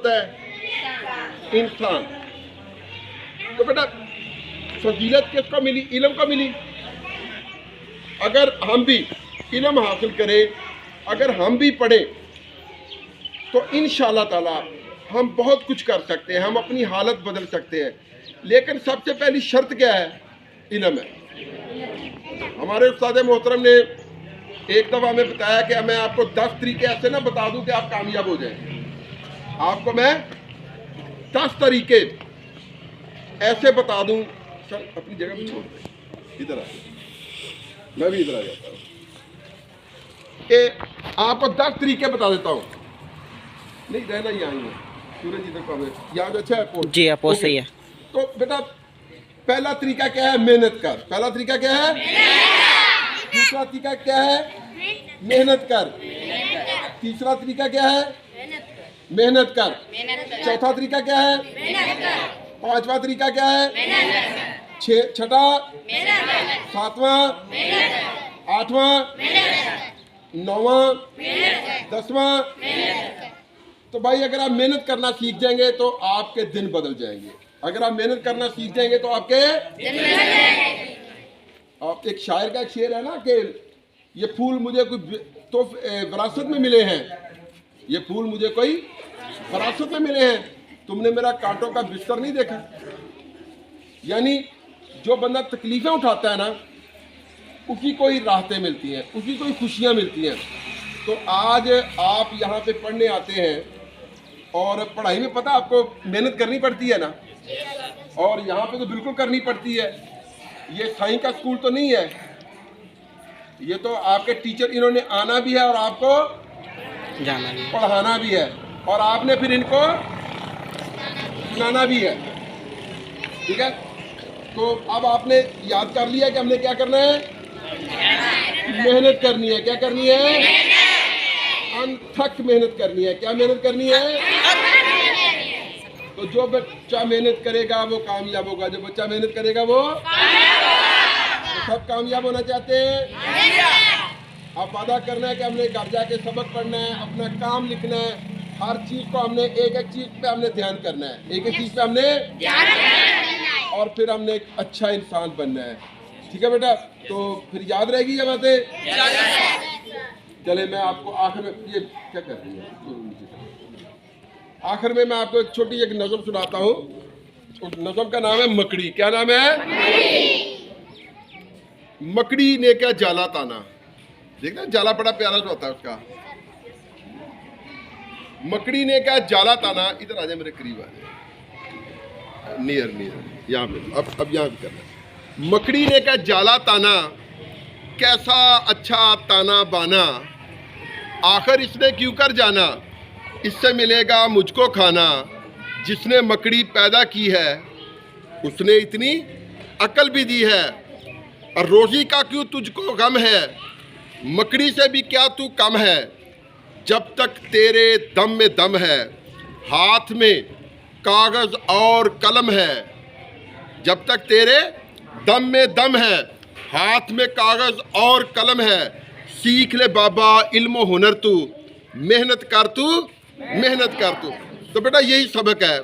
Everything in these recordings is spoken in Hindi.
होता है? इंसान। तो बेटा फजीलत किसको मिली? इल्म को मिली। अगर हम भी इल्म हासिल करें, अगर हम भी पढ़ें, तो इंशाअल्लाह ताला हम बहुत कुछ कर सकते हैं, हम अपनी हालत बदल सकते हैं। लेकिन सबसे पहली शर्त क्या है? इल्म है। हमारे उस्ताद मोहतरम ने एक दफ़ा हमें बताया कि मैं आपको 10 तरीके ऐसे ना बता दूं कि आप कामयाब हो जाएं। आपको मैं 10 तरीके ऐसे बता दूं। सर अपनी जगह पे छोड़ दें, इधर आ, मैं भी इधर आ जाता हूँ कि आपको 10 तरीके बता देता हूँ। नहीं रहना यहाँ ही है, सूरज इधर को यहाँ जो अच्छा है जी आप बहुत सही है। तो बेटा पहला तरीका क्या है? मेहनत कर। पहला तरीका क्या है? दूसरा तरीका क्या है? मेहनत कर। तीसरा तरीका क्या है? मेहनत कर। चौथा तरीका क्या है? पांचवा तरीका क्या है? छठा, सातवां, आठवां, नौवां, 10वां। तो भाई अगर आप मेहनत करना सीख जाएंगे तो आपके दिन बदल जाएंगे। अगर आप मेहनत करना सीख जाएंगे तो आपके दिन बदल जाएंगे। आप एक शायर का एक शेर है ना कि ये फूल मुझे कोई तो विरासत में मिले हैं, ये फूल मुझे कोई विरासत में मिले हैं, तुमने मेरा कांटों का बिस्तर नहीं देखा। यानी जो बंदा तकलीफें उठाता है ना, उसी को ही राहतें मिलती हैं, उसी को ही खुशियाँ मिलती हैं। तो आज आप यहाँ पे पढ़ने आते हैं और पढ़ाई में पता आपको मेहनत करनी पड़ती है ना, और यहाँ पे तो बिल्कुल करनी पड़ती है। ये साईं का स्कूल तो नहीं है, ये तो आपके टीचर इन्होंने आना भी है और आपको जाना भी, पढ़ाना भी है, और आपने फिर इनको सुनाना भी है। ठीक है, तो अब आपने याद कर लिया कि हमने क्या करना है? मेहनत करनी है। क्या करनी है? अनथक मेहनत करनी है। क्या मेहनत करनी है? तो जो बच्चा मेहनत करेगा वो कामयाब होगा। जो बच्चा मेहनत करेगा वो तो सब कामयाब होना चाहते हैं। अब वादा करना है कि हमने घर जाके सबक पढ़ना है, अपना काम लिखना है, हर चीज को हमने एक एक चीज पे हमने ध्यान करना है, एक एक चीज पे हमने ध्यान करना है, और फिर हमने एक अच्छा इंसान बनना है। ठीक है बेटा, तो फिर याद रहेगी ये बातें। चले मैं आपको आखिर में ये क्या कर रही है, आखिर में मैं आपको एक छोटी एक नज़म सुनाता हूँ। नज़म का नाम है मकड़ी। क्या नाम है? मकड़ी ने क्या जाला ताना। देखना जाला बड़ा प्यारा सा होता है उसका। मकड़ी ने क्या जाला ताना। इधर आ जाए मेरे करीब आ जाए, नियर नियर यहाँ पे। अब यहाँ पे करना। मकड़ी ने क्या जाला ताना, कैसा अच्छा ताना बाना, आखिर इसने क्यों कर जाना, इससे मिलेगा मुझको खाना। जिसने मकड़ी पैदा की है उसने इतनी अकल भी दी है, और रोज़ी का क्यों तुझको गम है, मकड़ी से भी क्या तू कम है। जब तक तेरे दम में दम है, हाथ में कागज़ और कलम है। जब तक तेरे दम में दम है, हाथ में कागज़ और कलम है। सीख ले बाबा इल्म हुनर तू, मेहनत कर तू, मेहनत कर तू। तो बेटा यही सबक है,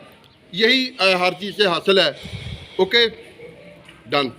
यही हर चीज़ से हासिल है। Okay done.